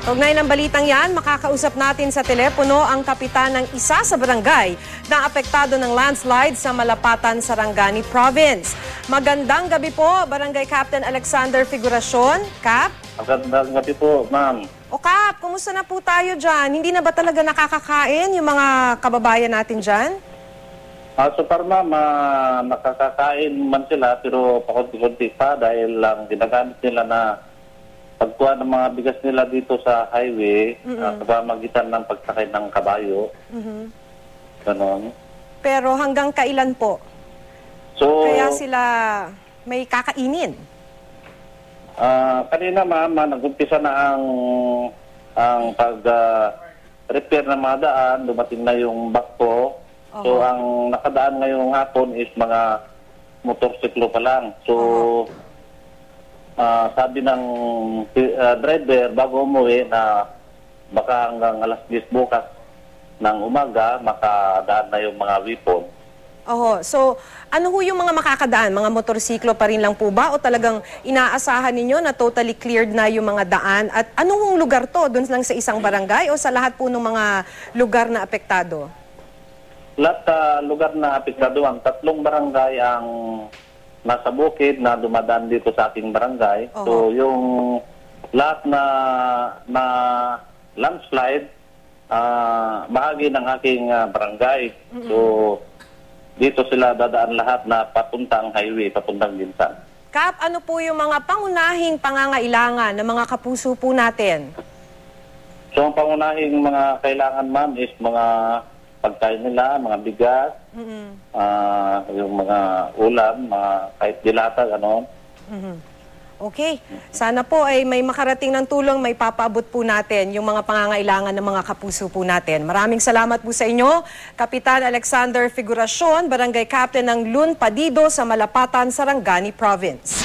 Kaugnay ng balitang yan, makakausap natin sa telepono ang kapitan ng isa sa barangay na apektado ng landslide sa Malapatan, Sarangani Province. Magandang gabi po, Barangay Captain Alexander Figuracion. Cap? Magandang gabi po, ma'am. O Cap, kumusta na po tayo dyan? Hindi na ba talaga nakakakain yung mga kababayan natin dyan? So far, ma'am, nakakakain man sila pero pakunti-kunti pa dahil lang ginagamit nila na pagkuha ng mga bigas nila dito sa highway sa pamamagitan ng pagsakay ng kabayo. Ganon. Pero hanggang kailan po? So, Kaya sila may kakainin? kanina, ma'am, nag-umpisa na ang pag-repair ng mga daan. Dumating na yung bakto. So, ang nakadaan ngayong hapon is mga motorsiklo pa lang. So, sabi ng driver bago umuwi na baka hanggang alas 10 bukas ng umaga makadaan na yung mga weapon. So ano ho yung mga makakadaan? Mga motorsiklo pa rin lang po ba? O talagang inaasahan ninyo na totally cleared na yung mga daan? At anong lugar to? Doon lang sa isang barangay o sa lahat po ng mga lugar na apektado? Lahat lugar na apektado, ang 3 barangay ang nasa bukid na dumadaan dito sa ating barangay. So yung lahat na landslide, bahagi ng aking barangay. So dito sila dadaan lahat na papuntang highway, papuntang Ginsan. Kap, ano po yung mga pangunahing pangangailangan ng mga kapuso po natin? So ang pangunahing mga kailangan, ma'am, is mga pagkain nila, mga bigas, yung mga ulam, mga kahit dilata, gano'n. Okay. Sana po ay may makarating ng tulong, may papaabot po natin yung mga pangangailangan ng mga kapuso po natin. Maraming salamat po sa inyo, Kapitan Alexander Figuracion, Barangay Captain ng Lun Padido sa Malapatan, Sarangani Province.